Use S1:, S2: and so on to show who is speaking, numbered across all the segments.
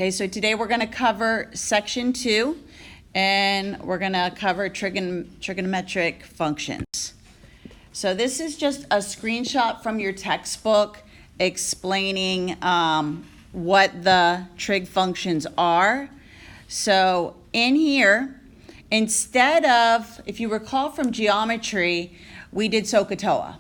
S1: Okay, so today we're going to cover section 2, and we're going to cover trigonometric functions. So this is just a screenshot from your textbook explaining what the trig functions are. So in here, instead of, if you recall from geometry, we did SOHCAHTOA.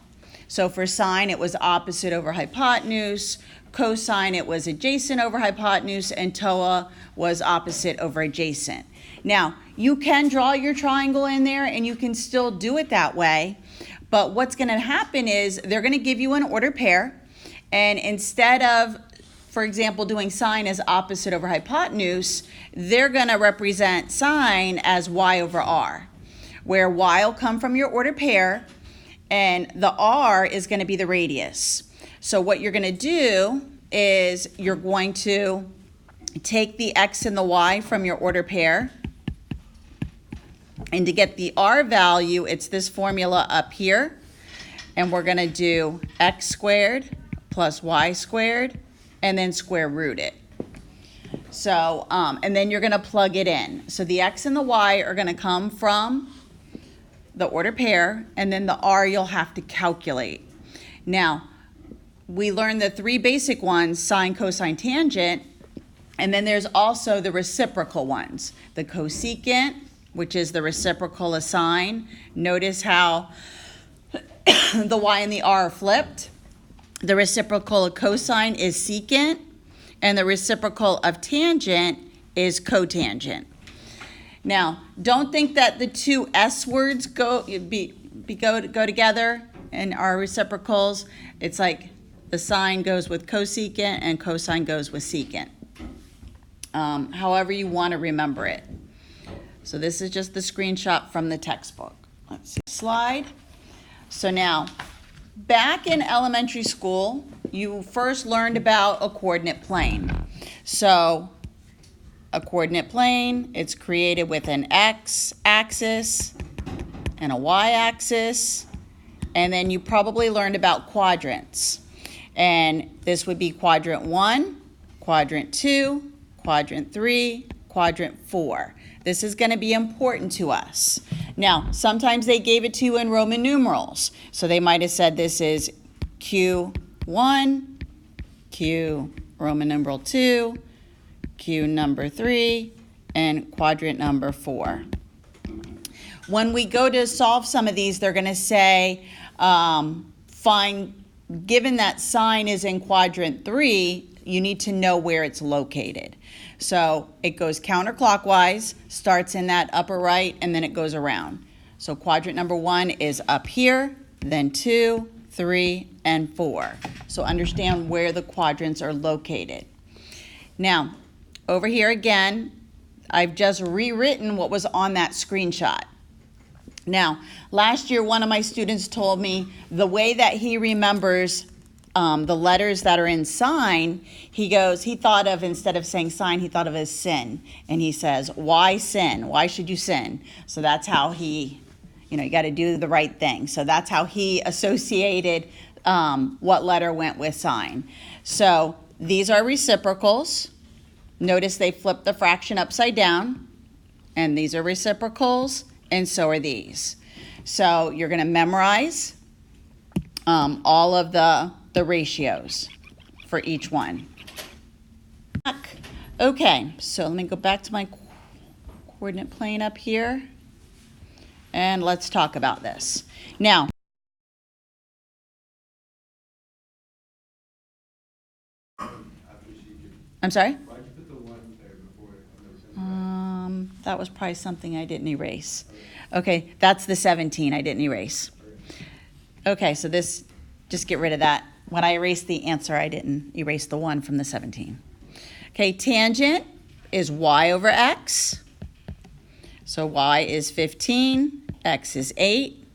S1: So for sine, it was opposite over hypotenuse. Cosine, it was adjacent over hypotenuse, and TOA was opposite over adjacent. Now, you can draw your triangle in there, and you can still do it that way, but what's going to happen is they're going to give you an ordered pair, and instead of, for example, doing sine as opposite over hypotenuse, they're going to represent sine as y over r, where y will come from your ordered pair, and the r is going to be the radius. So what you're going to do is you're going to take the x and the y from your ordered pair, and to get the r value, it's this formula up here, and we're going to do x squared plus y squared, and then square root it. So, and then you're going to plug it in. So the x and the y are going to come from the ordered pair, and then the r you'll have to calculate. Now, we learned the three basic ones, sine, cosine, tangent, and then there's also the reciprocal ones. The cosecant, which is the reciprocal of sine. Notice how the y and the r are flipped. The reciprocal of cosine is secant, and the reciprocal of tangent is cotangent. Now, don't think that the two S words go together and are reciprocals. It's like the sine goes with cosecant and cosine goes with secant. However you want to remember it. So this is just the screenshot from the textbook. Let's see, slide. So now, back in elementary school, you first learned about a coordinate plane. So a coordinate plane, it's created with an x-axis and a y-axis, and then you probably learned about quadrants. And this would be quadrant 1, quadrant 2, quadrant 3, quadrant 4. This is going to be important to us. Now, sometimes they gave it to you in Roman numerals. So they might have said this is Q1, Q Roman numeral 2, Q number 3, and quadrant number 4. When we go to solve some of these, they're going to say, given that sine is in quadrant 3, you need to know where it's located. So it goes counterclockwise, starts in that upper right, and then it goes around. So quadrant number 1 is up here, then 2, 3, and 4. So understand where the quadrants are located. Now, over here again, I've just rewritten what was on that screenshot. Now, last year, one of my students told me the way that he remembers the letters that are in sine, he thought of, instead of saying sine, he thought of as sin. And he says, why sin? Why should you sin? So that's how he, you got to do the right thing. So that's how he associated what letter went with sine. So these are reciprocals. Notice they flipped the fraction upside down. And these are reciprocals, and so are these. So you're going to memorize all of the ratios for each one. Okay, so let me go back to my coordinate plane up here, and let's talk about this. Now, I'm sorry? Why'd you put the 1 there before? That was probably something I didn't erase. Okay, that's the 17 I didn't erase. Okay, so this, just get rid of that. When I erased the answer, I didn't erase the 1 from the 17. Okay, tangent is y over x. So y is 15, x is 8.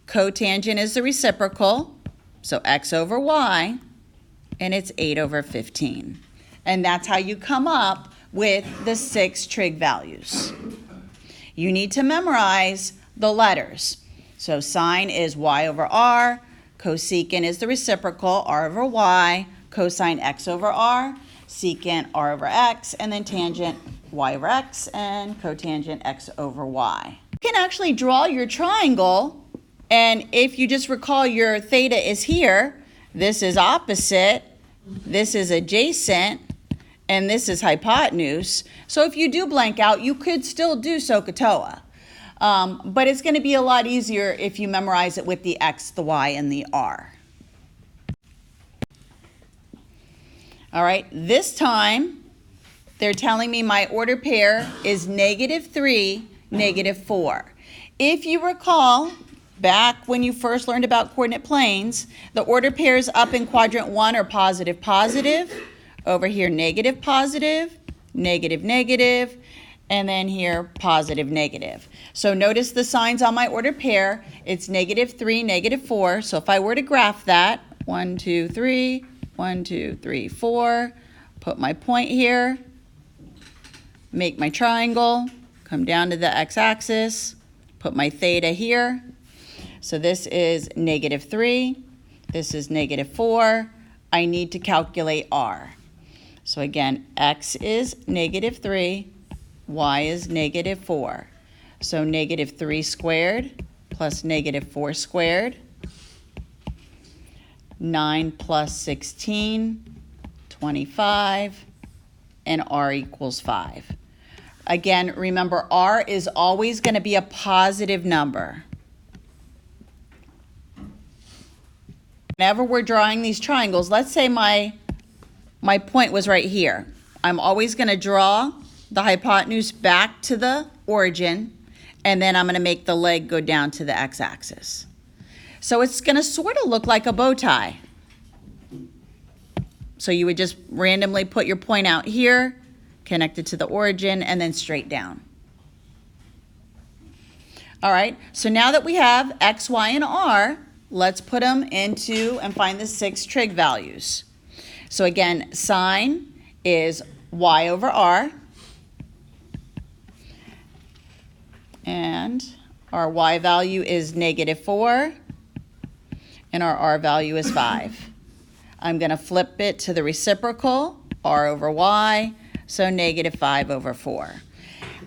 S1: Cotangent is the reciprocal, so x over y, and it's 8 over 15. And that's how you come up with the 6 trig values. You need to memorize the letters. So sine is y over r, cosecant is the reciprocal, r over y, cosine x over r. secant r over x, and then tangent y over x, and cotangent x over y. You can actually draw your triangle, and if you just recall your theta is here, this is opposite, this is adjacent, and this is hypotenuse. So if you do blank out, you could still do SOHCAHTOA. But it's going to be a lot easier if you memorize it with the x, the y, and the r. All right, this time they're telling me my order pair is -3, -4. If you recall, back when you first learned about coordinate planes, the order pairs up in quadrant 1 are positive, positive. Over here, negative, positive, negative, negative, and then here, positive, negative. So notice the signs on my order pair. It's -3, -4. So if I were to graph that, 1, 2, 3, 1, 2, 3, 4, put my point here, make my triangle, come down to the x-axis, put my theta here. So this is -3, this is -4. I need to calculate r. So again, x is -3, y is -4. So -3 squared plus -4 squared, 9 plus 16, 25, and r equals 5. Again, remember, r is always going to be a positive number. Whenever we're drawing these triangles, let's say my point was right here. I'm always going to draw the hypotenuse back to the origin, and then I'm going to make the leg go down to the x-axis. So it's going to sort of look like a bow tie. So you would just randomly put your point out here, connected to the origin, and then straight down. All right, so now that we have x, y, and r, let's put them into and find the 6 trig values. So again, sine is y over r, and our y value is -4, and our r value is 5. I'm going to flip it to the reciprocal, r over y, so -5 over 4.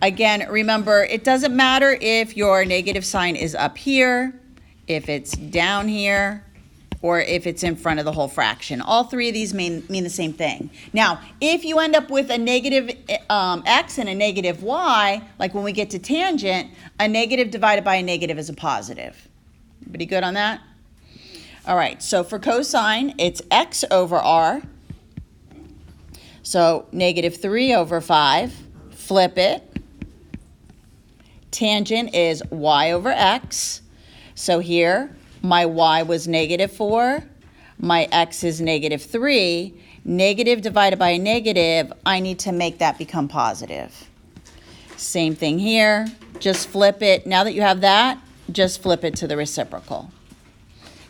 S1: Again, remember, it doesn't matter if your negative sign is up here, if it's down here, or if it's in front of the whole fraction. All three of these mean the same thing. Now, if you end up with a negative x and a negative y, like when we get to tangent, a negative divided by a negative is a positive. Everybody good on that? All right, so for cosine, it's x over r. So -3 over 5, flip it. Tangent is y over x. So here, my y was -4, my x is -3. Negative divided by a negative, I need to make that become positive. Same thing here, just flip it. Now that you have that, just flip it to the reciprocal.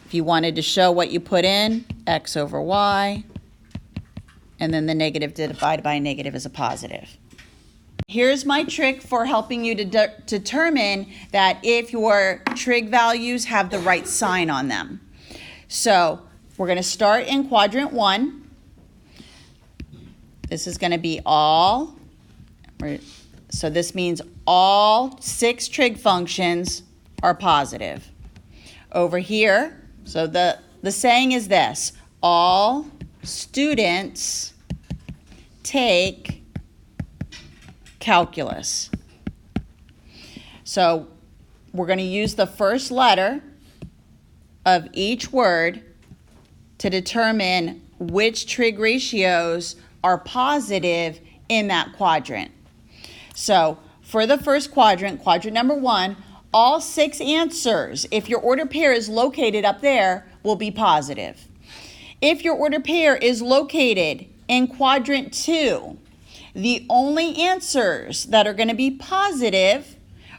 S1: If you wanted to show what you put in, x over y, and then the negative divided by a negative is a positive. Here's my trick for helping you to determine that if your trig values have the right sign on them. So we're going to start in quadrant 1. This is going to be all, so this means all 6 trig functions are positive. Over here, so the saying is this: all students take calculus. So we're going to use the first letter of each word to determine which trig ratios are positive in that quadrant. So for the first quadrant, quadrant number 1, all 6 answers, if your order pair is located up there, will be positive. If your order pair is located in quadrant 2, the only answers that are going to be positive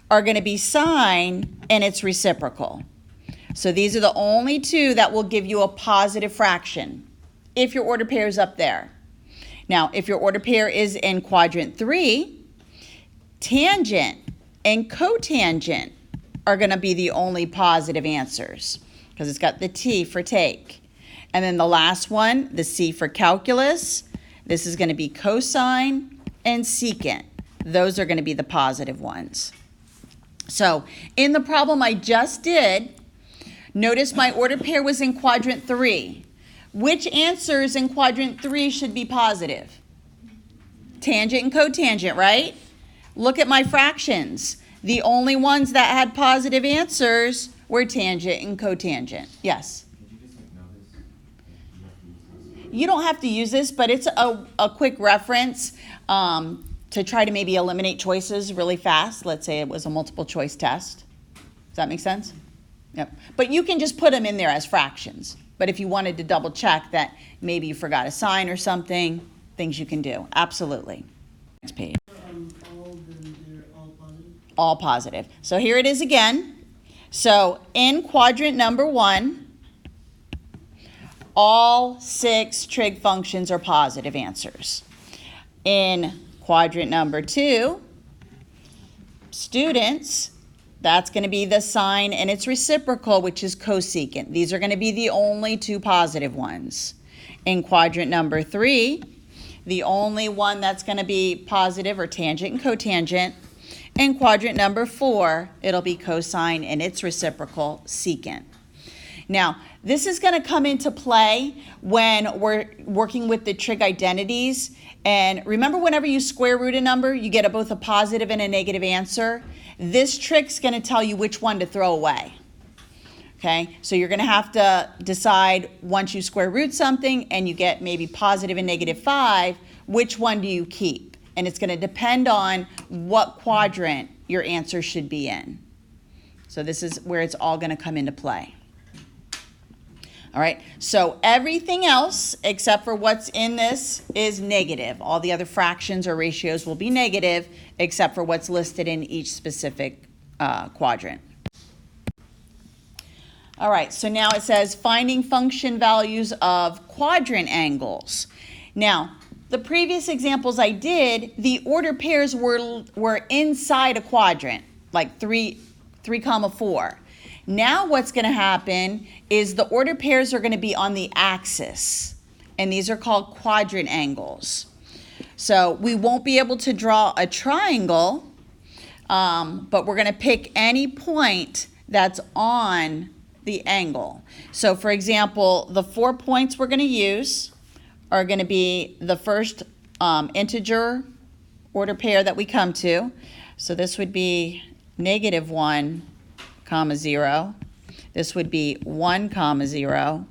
S1: are going to be sine and its reciprocal. So these are the only 2 that will give you a positive fraction if your order pair is up there. Now, if your order pair is in quadrant 3, tangent and cotangent are going to be the only positive answers because it's got the T for take. And then the last one, the C for calculus, This is going to be cosine and secant. Those are going to be the positive ones. So in the problem I just did, notice my ordered pair was in quadrant 3. Which answers in quadrant 3 should be positive? Tangent and cotangent, right? Look at my fractions. The only ones that had positive answers were tangent and cotangent. Yes? You don't have to use this, but it's a quick reference to try to maybe eliminate choices really fast. Let's say it was a multiple choice test. Does that make sense? Yep. But you can just put them in there as fractions. But if you wanted to double check that maybe you forgot a sign or something, things you can do. Absolutely. Next page. All positive. So here it is again. So in quadrant number 1, all 6 trig functions are positive answers. In quadrant number 2, students, that's going to be the sine and its reciprocal, which is cosecant. These are going to be the only 2 positive ones. In quadrant number 3, the only one that's going to be positive are tangent and cotangent. In quadrant number 4, it'll be cosine and its reciprocal, secant. Now, this is going to come into play when we're working with the trig identities. And remember, whenever you square root a number, you get both a positive and a negative answer. This trick's going to tell you which one to throw away. Okay, so you're going to have to decide once you square root something and you get maybe positive and negative 5, which one do you keep? And it's going to depend on what quadrant your answer should be in. So this is where it's all going to come into play. All right, so everything else except for what's in this is negative. All the other fractions or ratios will be negative except for what's listed in each specific quadrant. All right, so now it says finding function values of quadrant angles. Now, the previous examples I did, the ordered pairs were inside a quadrant, like 3, 4. Now what's going to happen is the ordered pairs are going to be on the axis, and these are called quadrant angles. So we won't be able to draw a triangle, but we're going to pick any point that's on the angle. So for example, the 4 points we're going to use are going to be the first integer ordered pair that we come to. So this would be -1, 0. This would be 1, 0.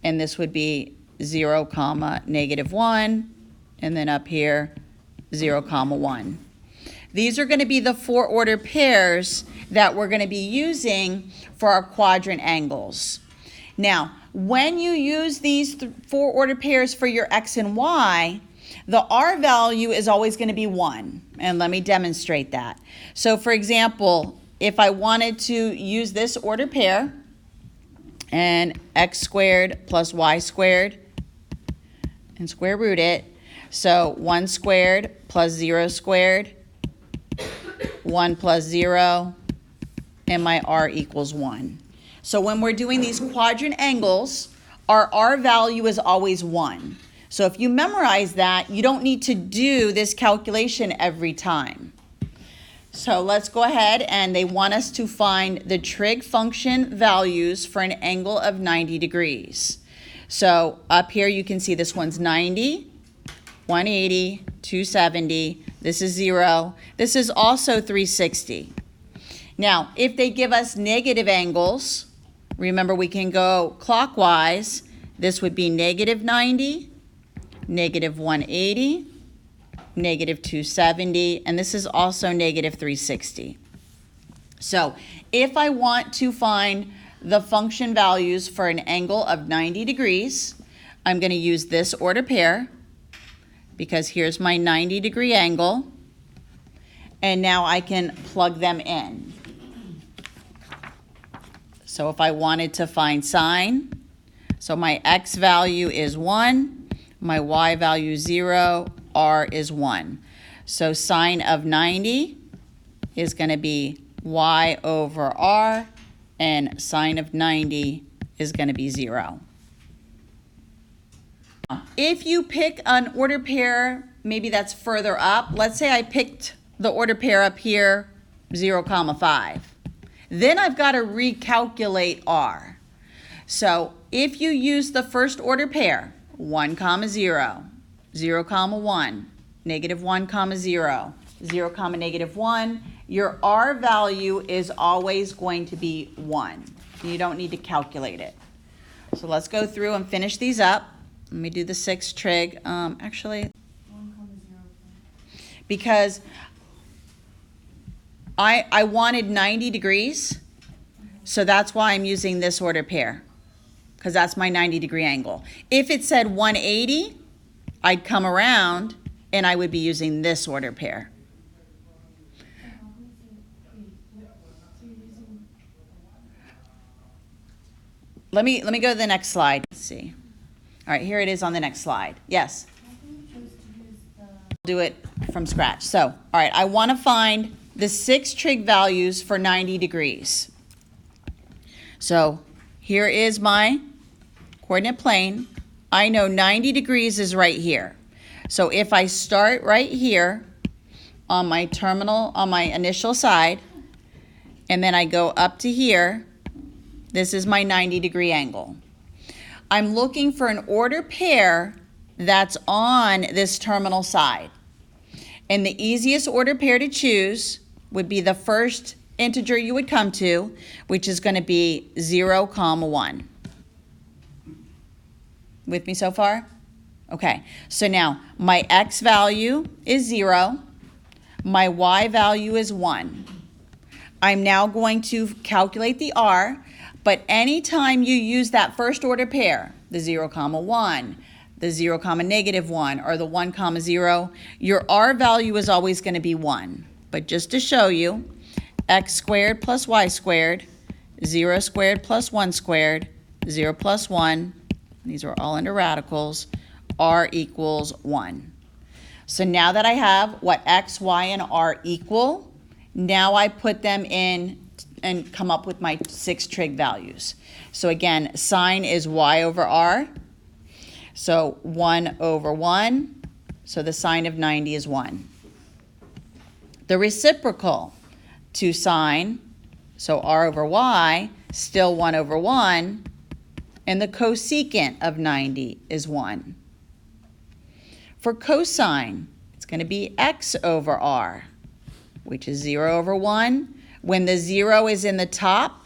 S1: And this would be 0, -1. And then up here, 0, 1. These are going to be the 4 ordered pairs that we're going to be using for our quadrant angles. Now, when you use these 4 ordered pairs for your x and y, the r value is always going to be 1. And let me demonstrate that. So for example, if I wanted to use this ordered pair and x squared plus y squared and square root it, so 1 squared plus 0 squared, 1 plus 0, and my r equals 1. So when we're doing these quadrant angles, our r value is always 1. So if you memorize that, you don't need to do this calculation every time. So let's go ahead, and they want us to find the trig function values for an angle of 90 degrees. So up here you can see this one's 90, 180, 270, this is 0, this is also 360. Now, if they give us negative angles, remember we can go clockwise. This would be -90, -180, -270, and this is also -360. So if I want to find the function values for an angle of 90 degrees, I'm going to use this ordered pair because here's my 90-degree angle, and now I can plug them in. So if I wanted to find sine, so my x value is 1, my y value is 0, r is 1. So sine of 90 is going to be y over r, and sine of 90 is going to be 0. If you pick an order pair, maybe that's further up. Let's say I picked the order pair up here, 0, 5. Then I've got to recalculate R. So if you use the first order pair, 1, 0, 0, 1, negative 1, 0, 0, negative 1, your R value is always going to be 1. You don't need to calculate it. So let's go through and finish these up. Let me do the 6 trig. Actually, because I wanted 90 degrees, so that's why I'm using this order pair, because that's my 90-degree angle. If it said 180, I'd come around and I would be using this order pair. Let me go to the next slide. Let's see. All right, here it is on the next slide. Yes? Do it from scratch. So, all right, I want to find the 6 trig values for 90 degrees. So here is my coordinate plane. I know 90 degrees is right here. So if I start right here on my terminal, on my initial side, and then I go up to here, this is my 90-degree angle. I'm looking for an order pair that's on this terminal side. And the easiest order pair to choose would be the first integer you would come to, which is going to be 0, 1. With me so far? Okay, so now my x value is 0, my y value is 1. I'm now going to calculate the r, but anytime you use that first order pair, the 0, 1, the 0, negative 1, or the 1, 0, your r value is always going to be 1. But just to show you, x squared plus y squared, 0 squared plus 1 squared, 0 plus 1, these are all under radicals, r equals 1. So now that I have what x, y, and r equal, now I put them in and come up with my 6 trig values. So again, sine is y over r. So 1 over 1. So the sine of 90 is 1. The reciprocal to sine, so r over y, still 1 over 1. And the cosecant of 90 is 1. For cosine, it's going to be x over r, which is 0 over 1. When the 0 is in the top,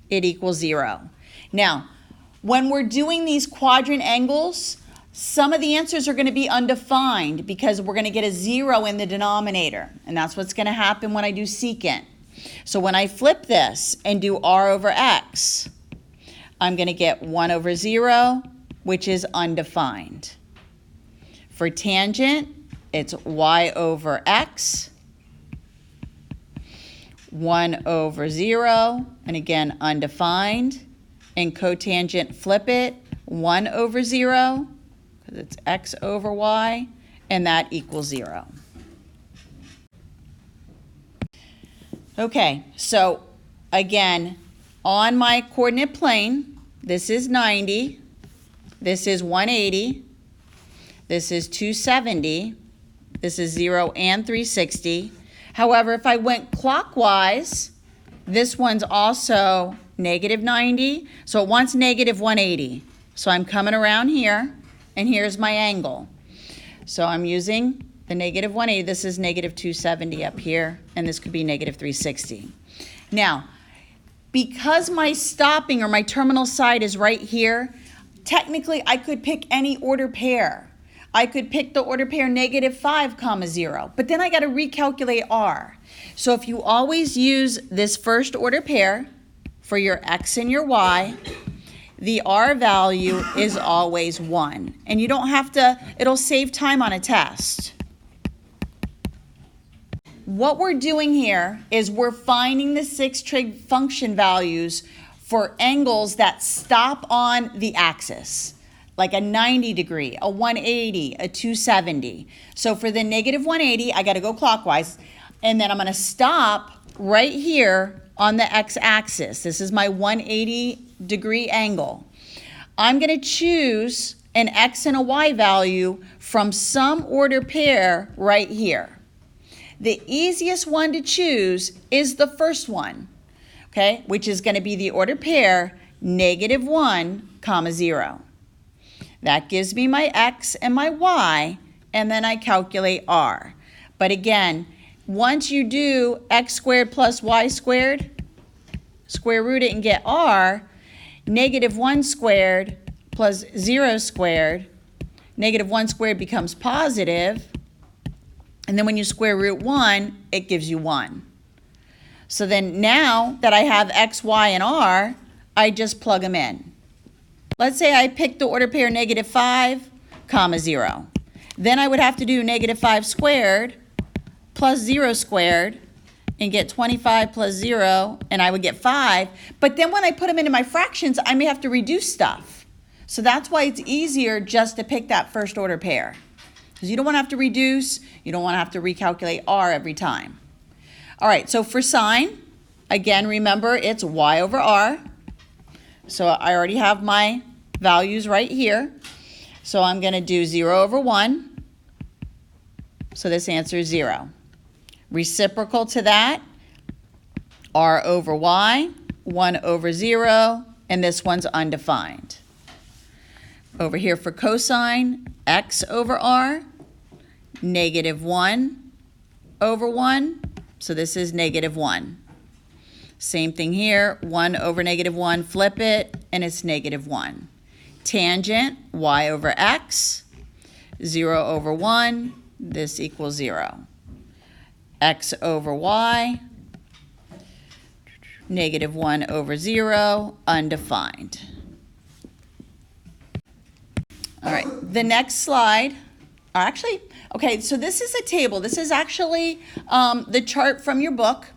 S1: it equals 0. Now, when we're doing these quadrant angles, some of the answers are going to be undefined because we're going to get a 0 in the denominator. And that's what's going to happen when I do secant. So when I flip this and do r over x, I'm going to get 1 over 0, which is undefined. For tangent, it's y over x, 1 over 0, and again, undefined. And cotangent, flip it, 1 over 0, because it's x over y, and that equals 0. Okay, so again, on my coordinate plane, this is 90, this is 180, this is 270, this is 0 and 360. However, if I went clockwise, this one's also negative 90, so it wants negative 180. So I'm coming around here, and here's my angle. So I'm using the negative 180. This is negative 270 up here, and this could be negative 360. Now, because my stopping or my terminal side is right here, technically I could pick any order pair. I could pick the order pair negative 5, 0, but then I got to recalculate r. So if you always use this first order pair for your x and your y, the r value is always 1. And you don't have to, it'll save time on a test. What we're doing here is we're finding the 6 trig function values for angles that stop on the axis, like a 90 degree, a 180, a 270. So for the negative 180, I got to go clockwise, and then I'm going to stop right here on the x-axis. This is my 180 degree angle. I'm going to choose an x and a y value from some order pair right here. The easiest one to choose is the first one, okay, which is going to be the order pair -1, 0. That gives me my x and my y, and then I calculate r. But again, once you do x squared plus y squared, square root it and get r, -1 squared plus 0 squared, -1 squared becomes positive, and then when you square root 1, it gives you 1. So then now that I have x, y, and r, I just plug them in. Let's say I picked the order pair -5, 0. Then I would have to do -5 squared plus 0 squared and get 25 plus 0, and I would get 5. But then when I put them into my fractions, I may have to reduce stuff. So that's why it's easier just to pick that first order pair. Because you don't want to have to reduce, you don't want to have to recalculate r every time. All right, so for sine, again, remember it's y over r. So I already have my values right here. So I'm going to do 0 over 1. So this answer is 0. Reciprocal to that, r over y, 1 over 0, and this one's undefined. Over here for cosine, x over r, -1 over 1, so this is -1. Same thing here, 1 over -1, flip it, and it's -1. Tangent, y over x, 0 over 1, this equals 0. X over y, -1 over 0, undefined. All right, the next slide, okay, so this is a table. This is actually the chart from your book.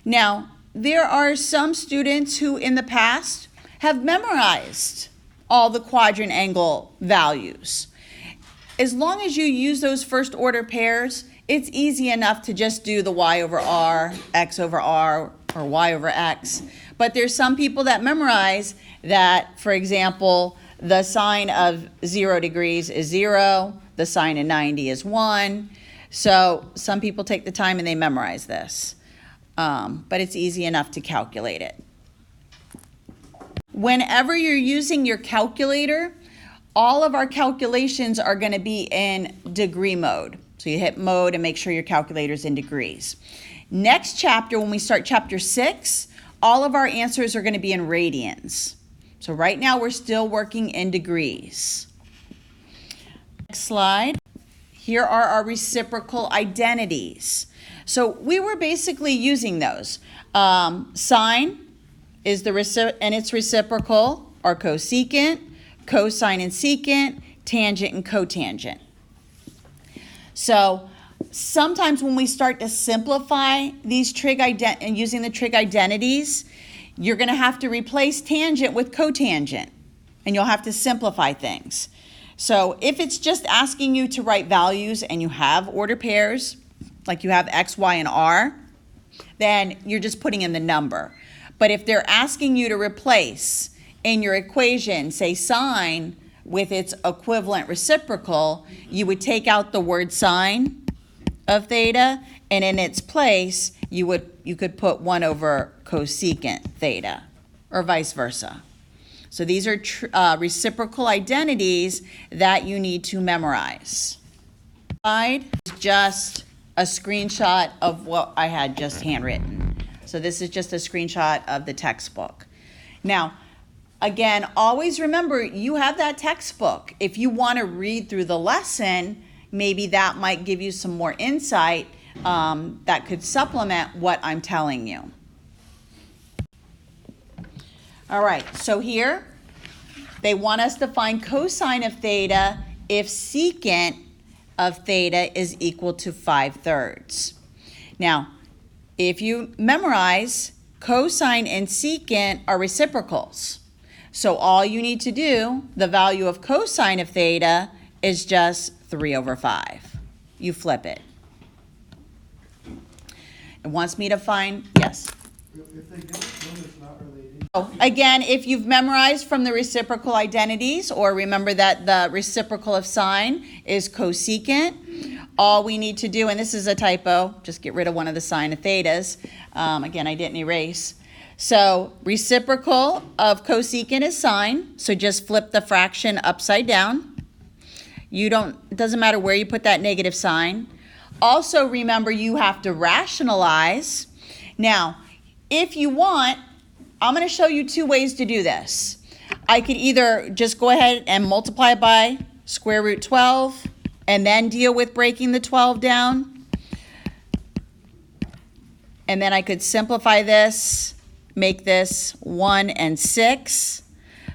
S1: Now, there are some students who in the past have memorized all the quadrant angle values. As long as you use those first order pairs, it's easy enough to just do the y over r, x over r, or y over x. But there's some people that memorize that, for example, the sine of 0 degrees is 0, the sine of 90 is 1. So some people take the time and they memorize this. But it's easy enough to calculate it. Whenever you're using your calculator, all of our calculations are going to be in degree mode. So you hit mode and make sure your calculator's in degrees. Next chapter, when we start chapter 6, all of our answers are going to be in radians. So right now we're still working in degrees. Next slide. Here are our reciprocal identities. So we were basically using those. Sine is and its reciprocal are cosecant, cosine and secant, tangent and cotangent. So sometimes when we start to simplify these and using the trig identities, you're going to have to replace tangent with cotangent, and you'll have to simplify things. So if it's just asking you to write values and you have order pairs, like you have x, y, and r, then you're just putting in the number. But if they're asking you to replace in your equation, say sine with its equivalent reciprocal, you would take out the word sine of theta, and in its place, you could put 1 over cosecant theta, or vice versa. So these are reciprocal identities that you need to memorize. Slide is just a screenshot of what I had just handwritten. So this is just a screenshot of the textbook. Now, again, always remember you have that textbook. If you want to read through the lesson, maybe that might give you some more insight that could supplement what I'm telling you. All right, so here they want us to find cosine of theta if secant of theta is equal to 5/3. Now, if you memorize, cosine and secant are reciprocals. So all you need to do, the value of cosine of theta is just 3 over 5. You flip it. It wants me to find, yes?
S2: If they get one that's not related.
S1: Again, if you've memorized from the reciprocal identities, or remember that the reciprocal of sine is cosecant, all we need to do, and this is a typo, just get rid of one of the sine of thetas. Again, I didn't erase. So reciprocal of cosecant is sine, so just flip the fraction upside down. It doesn't matter where you put that negative sign. Also remember you have to rationalize. Now, if you want, I'm going to show you two ways to do this. I could either just go ahead and multiply by square root 12 and then deal with breaking the 12 down. And then I could simplify this, make this 1 and 6.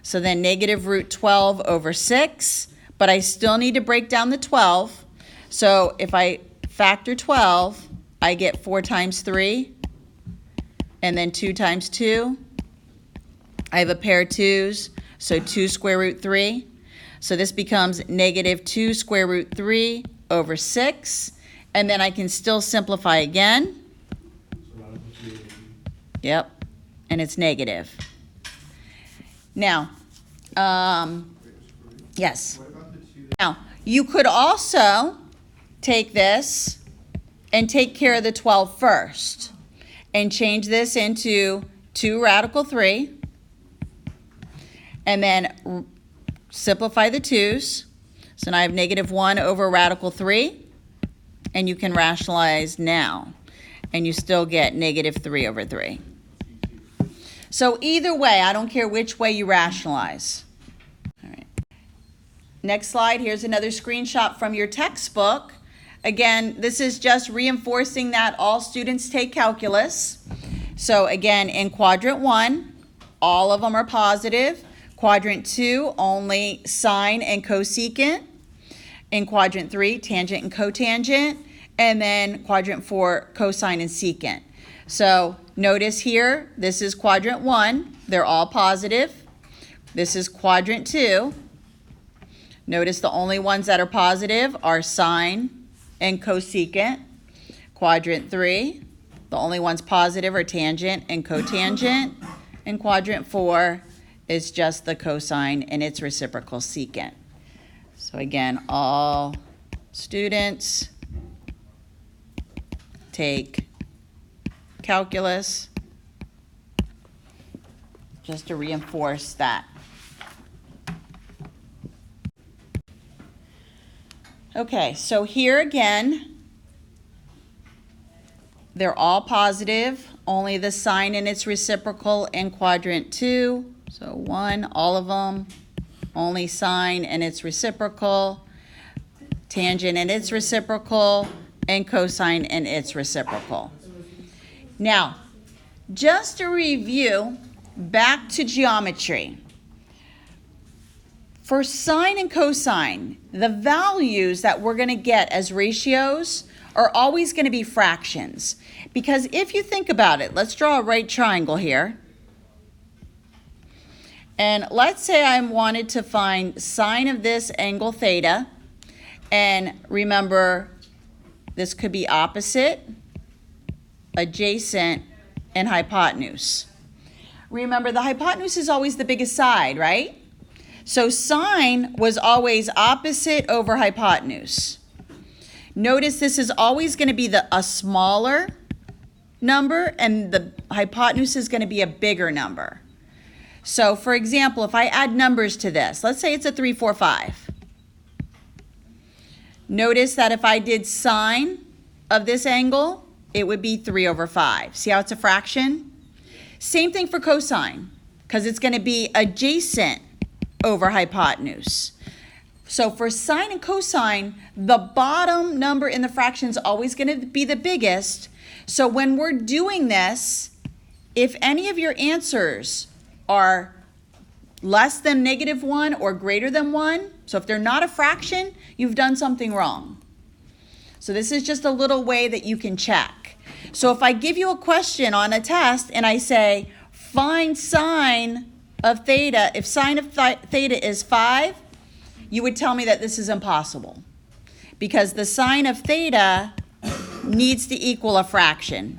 S1: So then negative root 12 over 6. But I still need to break down the 12. So if I factor 12, I get 4 times 3. And then 2 times 2. I have a pair of 2's, so 2 square root 3. So this becomes negative 2 square root 3 over 6. And then I can still simplify again. Yep, and it's negative. Now, yes. Now, you could also take this and take care of the 12 first and change this into 2 radical 3. And then simplify the 2's. So now I have negative 1 over radical 3. And you can rationalize now. And you still get negative 3 over 3. So either way, I don't care which way you rationalize. All right. Next slide, here's another screenshot from your textbook. Again, this is just reinforcing that all students take calculus. So again, in quadrant 1, all of them are positive. Quadrant 2, only sine and cosecant. In quadrant 3, tangent and cotangent. And then quadrant 4, cosine and secant. So notice here, this is quadrant 1. They're all positive. This is quadrant 2. Notice the only ones that are positive are sine and cosecant. Quadrant 3, the only ones positive are tangent and cotangent. And quadrant 4 is just the cosine and its reciprocal secant. So again, all students take calculus, just to reinforce that. Okay, so here again, they're all positive, only the sine and its reciprocal in quadrant 2. So 1, all of them, only sine and its reciprocal, tangent and its reciprocal, and cosine and its reciprocal. Now, just to review, back to geometry. For sine and cosine, the values that we're going to get as ratios are always going to be fractions. Because if you think about it, let's draw a right triangle here. And let's say I wanted to find sine of this angle theta. And remember, this could be opposite, adjacent, and hypotenuse. Remember, the hypotenuse is always the biggest side, right? So sine was always opposite over hypotenuse. Notice this is always going to be a smaller number, and the hypotenuse is going to be a bigger number. So for example, if I add numbers to this, let's say it's a 3, 4, 5. Notice that if I did sine of this angle, it would be 3 over 5. See how it's a fraction? Same thing for cosine, because it's going to be adjacent over hypotenuse. So for sine and cosine, the bottom number in the fraction is always going to be the biggest. So when we're doing this, if any of your answers are less than -1 or greater than 1, so if they're not a fraction, you've done something wrong. So this is just a little way that you can check. So if I give you a question on a test and I say, find sine of theta, if sine of theta is 5, you would tell me that this is impossible. Because the sine of theta needs to equal a fraction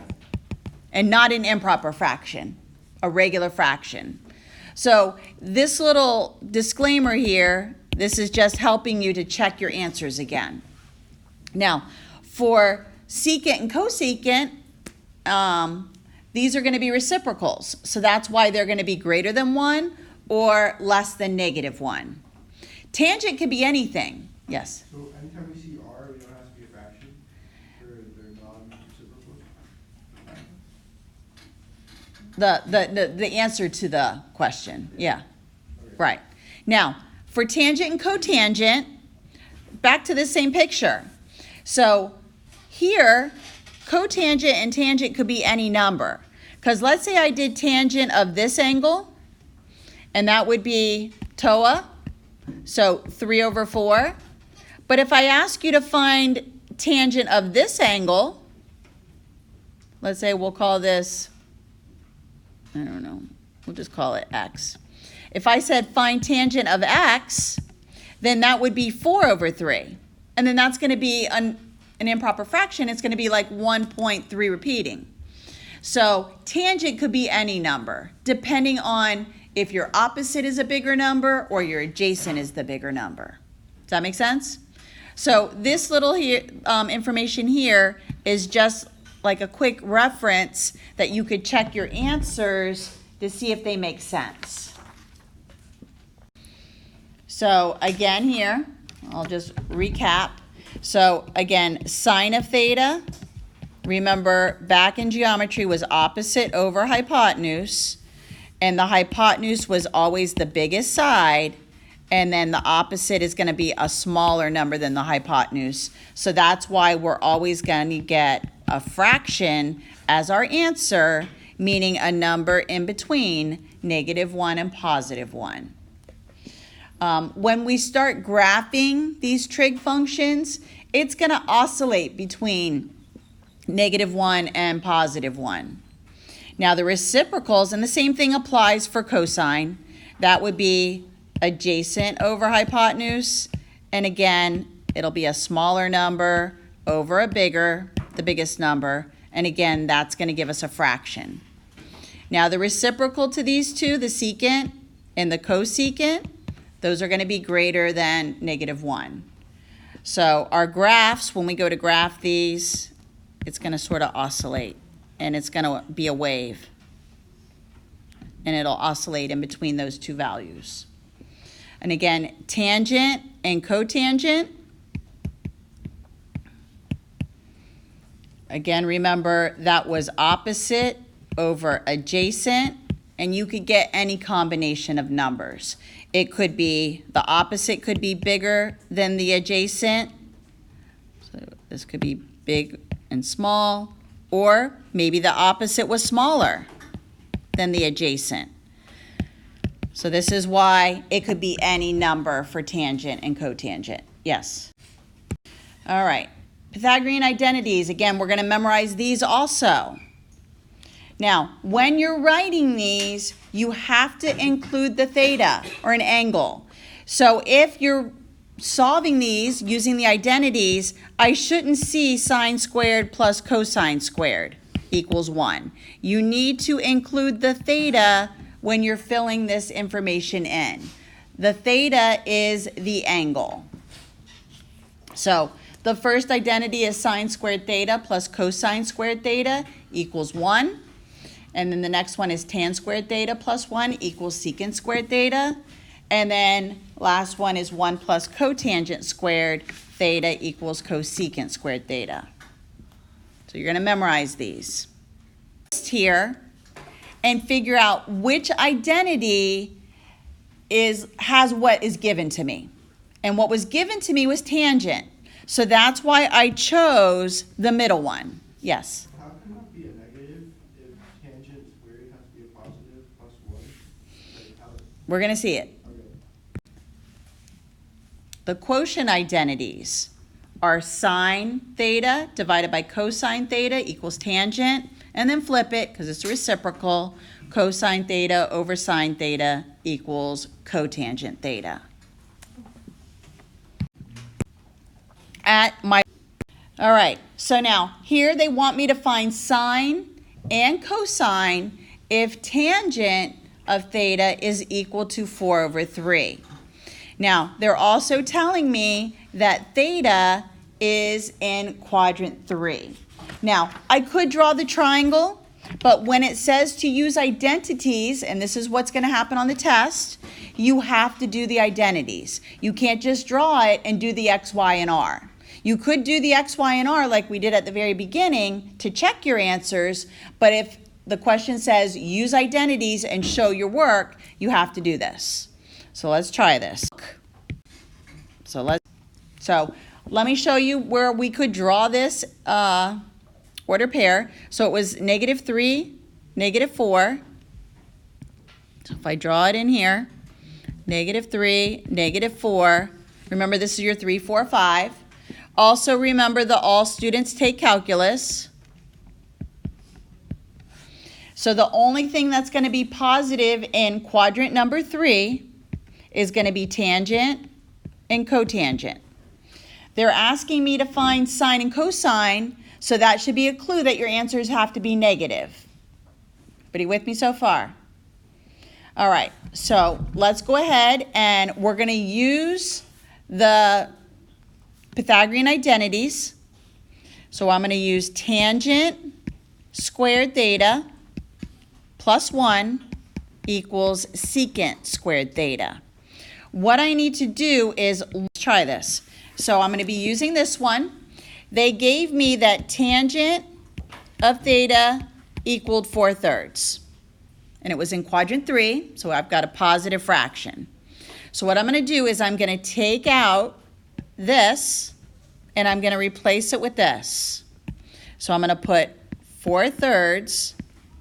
S1: and not an improper fraction. a regular fraction. So this little disclaimer here, this is just helping you to check your answers again. Now, for secant and cosecant, these are going to be reciprocals. So that's why they're going to be greater than 1 or less than -1. Tangent can be anything. Yes?
S2: So anytime we see r, we don't have to be a fraction? Or they're non-reciprocal?
S1: The answer to the question, yeah. Okay. Right. Now, for tangent and cotangent, back to the same picture. So here, cotangent and tangent could be any number. Because let's say I did tangent of this angle, and that would be TOA, so 3/4. But if I ask you to find tangent of this angle, let's say we'll call this, I don't know, we'll just call it x. If I said find tangent of x, then that would be 4/3. And then that's going to be an improper fraction. It's going to be like 1.3 repeating. So tangent could be any number, depending on if your opposite is a bigger number or your adjacent is the bigger number. Does that make sense? So this little here, information here is just like a quick reference that you could check your answers to see if they make sense. So again here, I'll just recap. So again, sine of theta, remember back in geometry was opposite over hypotenuse, and the hypotenuse was always the biggest side, and then the opposite is going to be a smaller number than the hypotenuse. So that's why we're always going to get a fraction as our answer, meaning a number in between -1 and +1. When we start graphing these trig functions, it's going to oscillate between -1 and +1. Now the reciprocals, and the same thing applies for cosine, that would be adjacent over hypotenuse, and again, it'll be a smaller number over a bigger, the biggest number, and again, that's going to give us a fraction. Now the reciprocal to these two, the secant and the cosecant, those are going to be greater than -1. So our graphs, when we go to graph these, it's going to sort of oscillate, and it's going to be a wave, and it'll oscillate in between those two values. And again, tangent and cotangent, again, remember that was opposite over adjacent, and you could get any combination of numbers. It could be, the opposite could be bigger than the adjacent. So this could be big and small, or maybe the opposite was smaller than the adjacent. So this is why it could be any number for tangent and cotangent. Yes. All right. Pythagorean identities. Again, we're going to memorize these also. Now, when you're writing these, you have to include the theta, or an angle. So if you're solving these using the identities, I shouldn't see sine squared plus cosine squared equals 1. You need to include the theta when you're filling this information in. The theta is the angle. So the first identity is sine squared theta plus cosine squared theta equals 1. And then the next one is tan squared theta plus 1 equals secant squared theta. And then last one is 1 plus cotangent squared theta equals cosecant squared theta. So you're going to memorize these here and figure out which identity has what is given to me. And what was given to me was tangent. So that's why I chose the middle one. Yes?
S2: How can that be a negative if tangent squared has to be a positive plus 1? Like how?
S1: We're going to see it.
S2: Okay.
S1: The quotient identities are sine theta divided by cosine theta equals tangent, and then flip it because it's reciprocal. Cosine theta over sine theta equals cotangent theta. All right, so now here they want me to find sine and cosine if tangent of theta is equal to 4 over 3. Now, they're also telling me that theta is in quadrant 3. Now, I could draw the triangle, but when it says to use identities, and this is what's going to happen on the test, you have to do the identities. You can't just draw it and do the x, y, and r. You could do the x, y, and r like we did at the very beginning to check your answers, but if the question says use identities and show your work, you have to do this. So let's try this. So let me show you where we could draw this order pair. So it was -3, -4. So if I draw it in here, -3, -4. Remember, this is your 3, 4, 5. Also remember that all students take calculus. So the only thing that's going to be positive in quadrant number 3 is going to be tangent and cotangent. They're asking me to find sine and cosine, so that should be a clue that your answers have to be negative. Everybody with me so far? All right, so let's go ahead and we're going to use the Pythagorean identities. So I'm going to use tangent squared theta plus 1 equals secant squared theta. What I need to do is, let's try this. So I'm going to be using this one. They gave me that tangent of theta equaled 4/3. And it was in quadrant 3, so I've got a positive fraction. So what I'm going to do is I'm going to take out this, and I'm going to replace it with this. So I'm going to put 4/3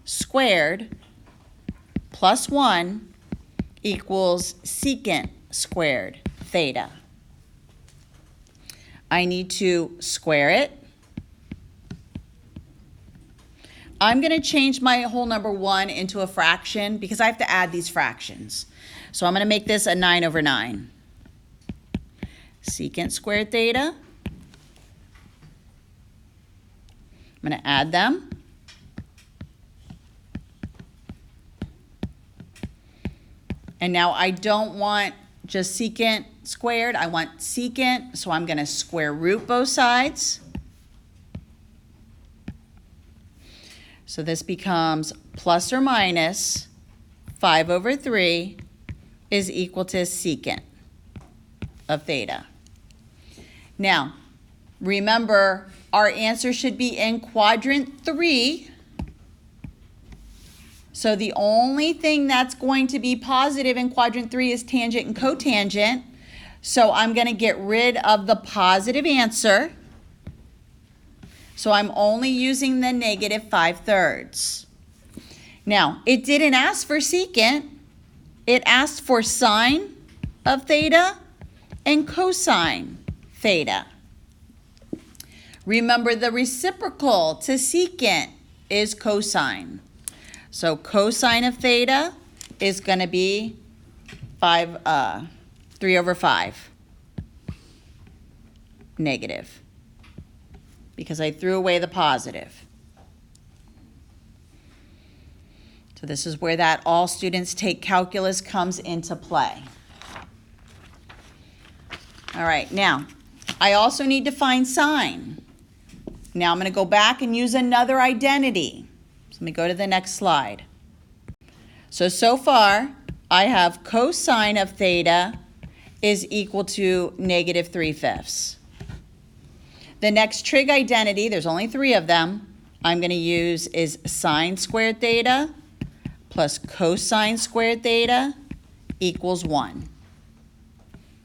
S1: squared plus 1 equals secant squared theta. I need to square it. I'm going to change my whole number 1 into a fraction because I have to add these fractions. So I'm going to make this a 9 over 9. Secant squared theta. I'm going to add them. And now I don't want just secant squared, I want secant, so I'm going to square root both sides. So this becomes plus or minus 5 over 3 is equal to secant of theta. Now, remember, our answer should be in quadrant 3. So the only thing that's going to be positive in quadrant 3 is tangent and cotangent. So I'm going to get rid of the positive answer. So I'm only using the -5/3. Now, it didn't ask for secant. It asked for sine of theta and cosine theta. Remember, the reciprocal to secant is cosine. So cosine of theta is going to be 3 over 5 negative, because I threw away the positive. So this is where that all students take calculus comes into play. All right, now I also need to find sine. Now I'm going to go back and use another identity. So let me go to the next slide. So far I have cosine of theta is equal to -3/5. The next trig identity, there's only 3 of them, I'm going to use is sine squared theta plus cosine squared theta equals 1.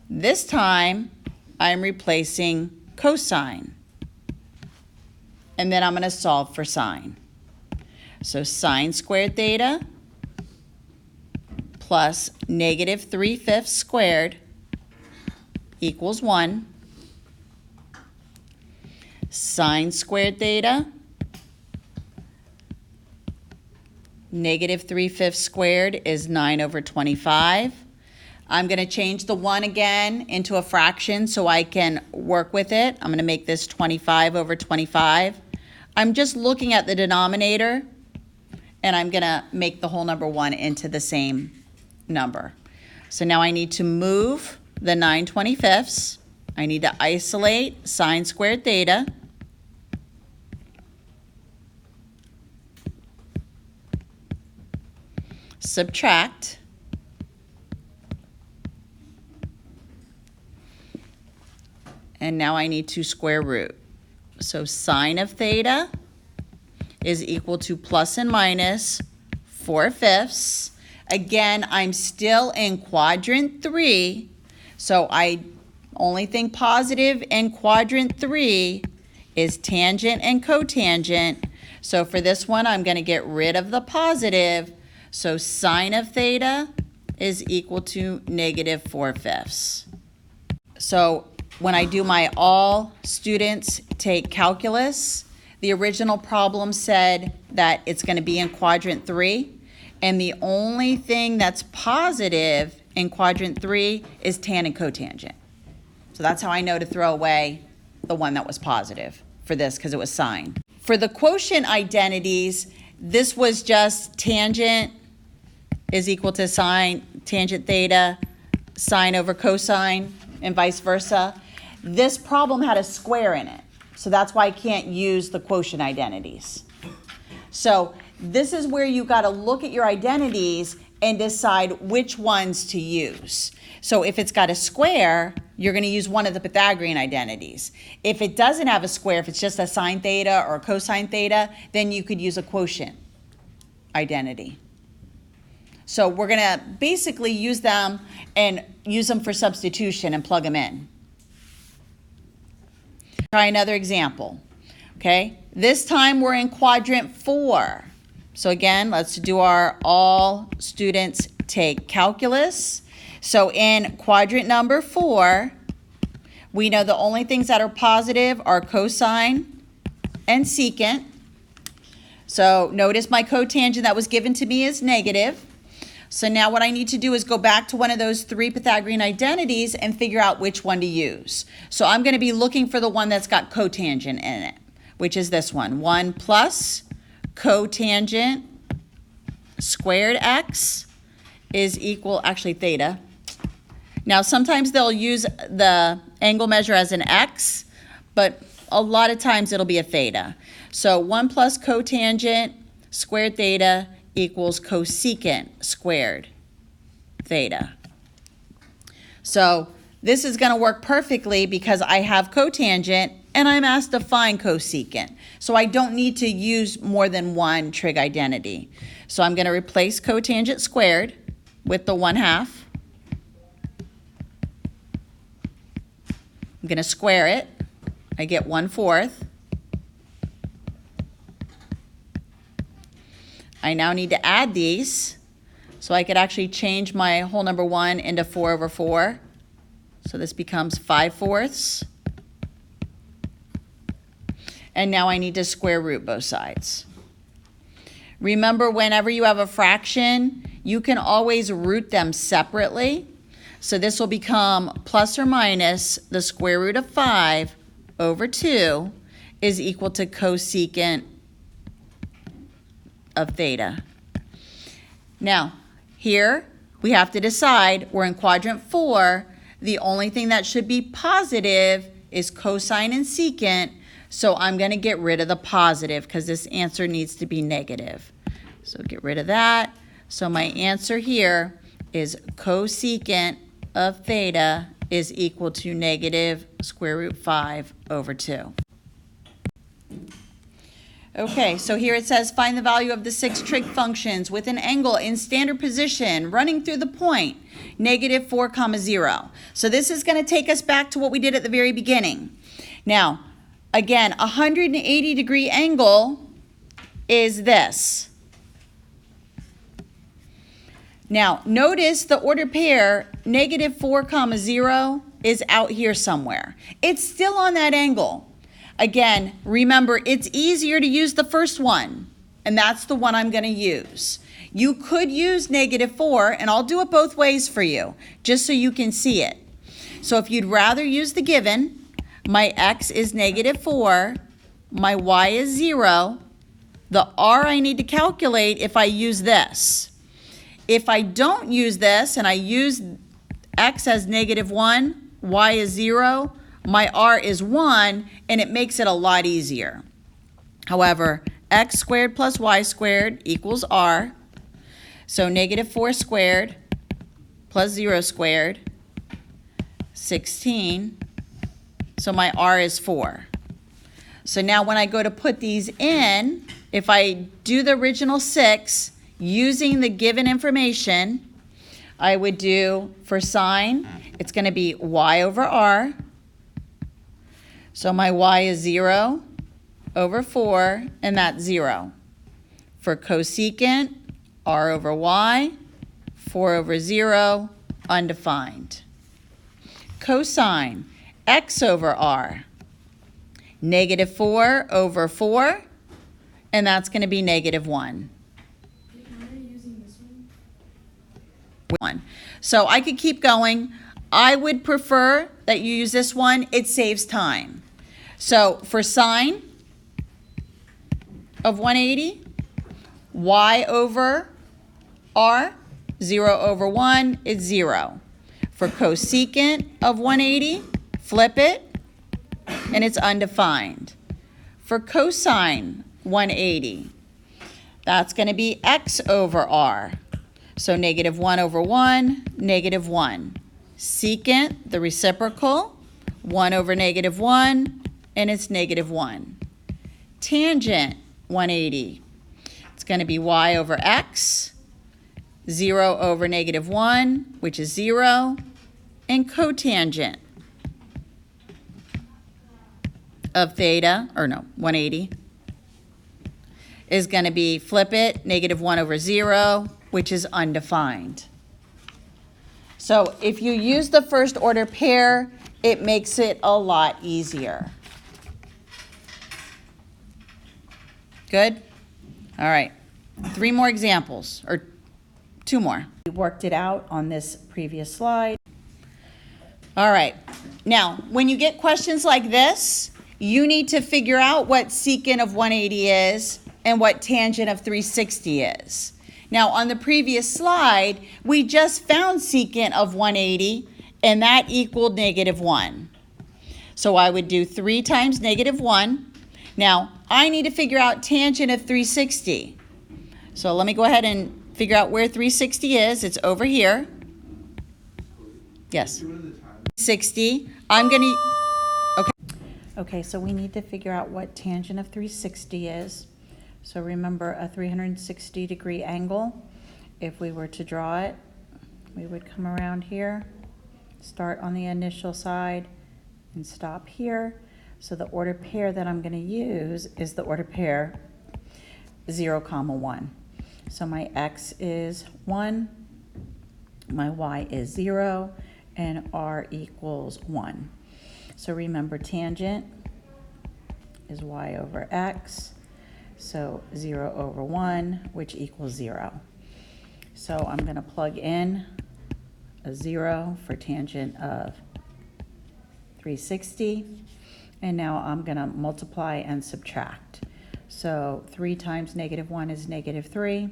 S1: This time, I'm replacing cosine. And then I'm going to solve for sine. So sine squared theta plus -3/5 squared equals 1. Sine squared theta, -3/5 squared is 9 over 25. I'm going to change the 1 again into a fraction so I can work with it. I'm going to make this 25 over 25. I'm just looking at the denominator, and I'm gonna make the whole number 1 into the same number. So now I need to move the 9/25. I need to isolate sine squared theta. Subtract. And now I need to square root. So sine of theta is equal to plus and minus 4/5. Again, I'm still in quadrant 3, so only thing positive in quadrant 3 is tangent and cotangent. So for this one, I'm going to get rid of the positive. So sine of theta is equal to negative 4/5. So when I do my all students take calculus, the original problem said that it's going to be in quadrant 3, and the only thing that's positive in quadrant 3 is tan and cotangent. So that's how I know to throw away the one that was positive for this, because it was sine. For the quotient identities, this was just tangent is equal to sine, tangent theta, sine over cosine, and vice versa. This problem had a square in it, so that's why I can't use the quotient identities. So this is where you got to look at your identities and decide which ones to use. So if it's got a square, you're going to use one of the Pythagorean identities. If it doesn't have a square, if it's just a sine theta or a cosine theta, then you could use a quotient identity. So we're going to basically use them for substitution and plug them in. Try another example. Okay, this time we're in quadrant 4. So again, let's do our all students take calculus. So in quadrant number 4, we know the only things that are positive are cosine and secant. So notice my cotangent that was given to me is negative. So now what I need to do is go back to one of those 3 Pythagorean identities and figure out which one to use. So I'm going to be looking for the one that's got cotangent in it, which is this one. 1 plus cotangent squared x is equal, actually theta. Now sometimes they'll use the angle measure as an x, but a lot of times it'll be a theta. So 1 plus cotangent squared theta equals cosecant squared theta. So this is going to work perfectly because I have cotangent and I'm asked to find cosecant. So I don't need to use more than one trig identity. So I'm going to replace cotangent squared with the 1/2. I'm going to square it. I get 1/4. I now need to add these, so I could actually change my whole number 1 into 4/4. So this becomes 5/4. And now I need to square root both sides. Remember, whenever you have a fraction, you can always root them separately. So this will become plus or minus the square root of 5/2 is equal to cosecant of theta. Now, here we have to decide, we're in quadrant 4, the only thing that should be positive is cosine and secant, so I'm going to get rid of the positive because this answer needs to be negative. So get rid of that. So my answer here is cosecant of theta is equal to negative square root 5/2. Okay, so here it says find the value of the 6 trig functions with an angle in standard position running through the point -4, 0. So this is going to take us back to what we did at the very beginning. Now, again, a 180-degree angle is this. Now, notice the ordered pair -4, 0 is out here somewhere. It's still on that angle. Again, remember, it's easier to use the first one, and that's the one I'm going to use. You could use -4, and I'll do it both ways for you, just so you can see it. So if you'd rather use the given, my x is -4, my y is 0, The r I need to calculate if I use this. If I don't use this and I use x as -1, y is 0, my r is 1, and it makes it a lot easier. However, x squared plus y squared equals r. So -4 squared plus 0 squared, 16. So my r is 4. So now when I go to put these in, if I do the original 6 using the given information, I would do, for sine, it's going to be y over r. So my y is 0 over 4, and that's 0. For cosecant, r over y, 4 over 0, undefined. Cosine, x over r, -4 over 4, and that's going to be -1.
S3: Why are you using this one?
S1: So I could keep going. I would prefer that you use this one. It saves time. So for sine of 180, y over r, 0 over 1 is 0. For cosecant of 180, flip it, and it's undefined. For cosine 180, that's going to be x over r. So -1 over 1, -1. Secant, the reciprocal, 1 over -1, and it's -1. Tangent 180, it's going to be y over x, 0 over -1, which is 0, and cotangent of theta, or no, 180, is going to be, flip it, -1 over 0, which is undefined. So if you use the first order pair, it makes it a lot easier. Good? All right. 3 more examples, or 2 more. We worked it out on this previous slide. All right. Now, when you get questions like this, you need to figure out what secant of 180 is and what tangent of 360 is. Now, on the previous slide, we just found secant of 180, and that equaled -1. So I would do 3 times -1. Now, I need to figure out tangent of 360. So let me go ahead and figure out where 360 is. It's over here. Yes. 60. I'm going to... Okay, so we need to figure out what tangent of 360 is. So remember a 360-degree angle. If we were to draw it, we would come around here, start on the initial side, and stop here. So the order pair that I'm going to use is the order pair 0, 1. So my x is 1, my y is 0, and r equals 1. So remember, tangent is y over x, so 0 over 1, which equals 0. So I'm going to plug in a 0 for tangent of 360, and now I'm going to multiply and subtract. So 3 times -1 is -3,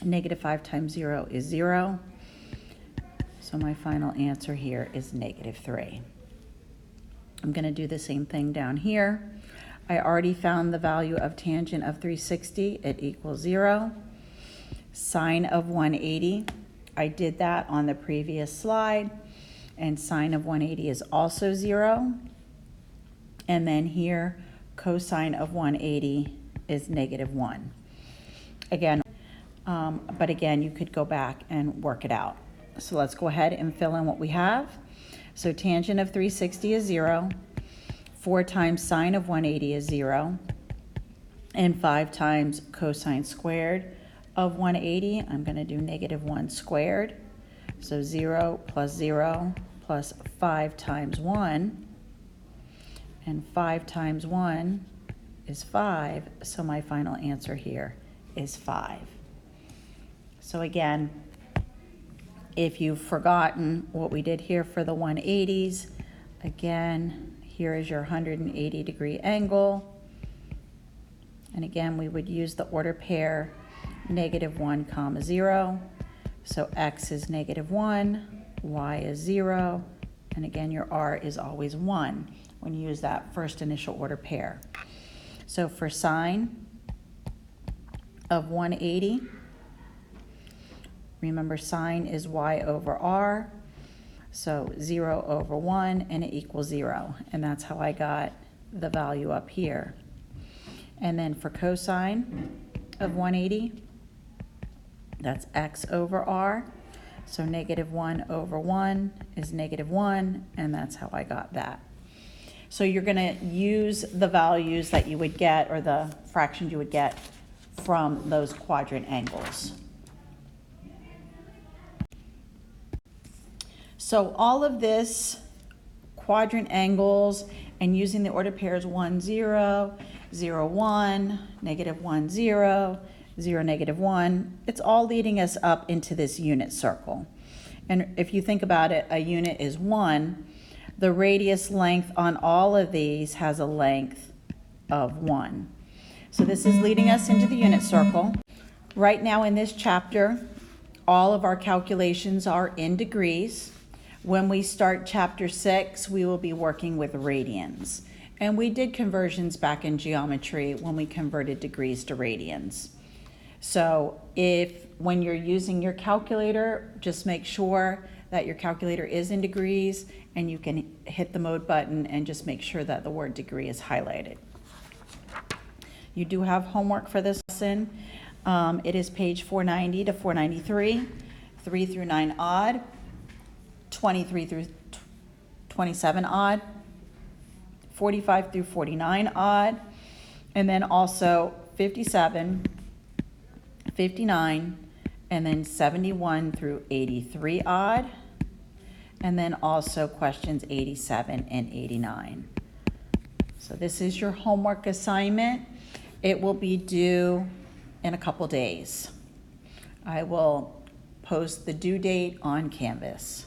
S1: -5 times 0 is 0, so my final answer here is -3. I'm going to do the same thing down here. I already found the value of tangent of 360. It equals 0. Sine of 180, I did that on the previous slide, and sine of 180 is also 0. And then here, cosine of 180 is -1. Again, but again, you could go back and work it out. So let's go ahead and fill in what we have. So tangent of 360 is 0. 4 times sine of 180 is 0. And 5 times cosine squared of 180, I'm going to do -1 squared. So 0 plus 0 plus 5 times 1. And 5 times 1 is 5. So my final answer here is 5. So again, if you've forgotten what we did here for the 180s, again, here is your 180-degree angle. And again, we would use the order pair -1, 0. So x is -1, y is 0, and again, your r is always 1 when you use that first initial order pair. So for sine of 180, remember sine is y over r, so 0 over 1, and it equals 0, and that's how I got the value up here. And then for cosine of 180, that's x over r, so -1 over 1 is -1, and that's how I got that. So you're going to use the values that you would get, or the fractions you would get from those quadrant angles. So all of this quadrant angles and using the order pairs 1, 0, 0, 1, -1, 0, 0, -1, it's all leading us up into this unit circle. And if you think about it, a unit is 1. The radius length on all of these has a length of 1. So this is leading us into the unit circle. Right now in this chapter, all of our calculations are in degrees. When we start chapter 6, we will be working with radians. And we did conversions back in geometry when we converted degrees to radians. So when you're using your calculator, just make sure that your calculator is in degrees, and you can hit the mode button and just make sure that the word degree is highlighted. You do have homework for this lesson. It is page 490 to 493, 3 through 9 odd, 23 through 27 odd, 45 through 49 odd, and then also 57, 59, and then 71 through 83 odd, and then also questions 87 and 89. So this is your homework assignment. It will be due in a couple days. I will post the due date on Canvas.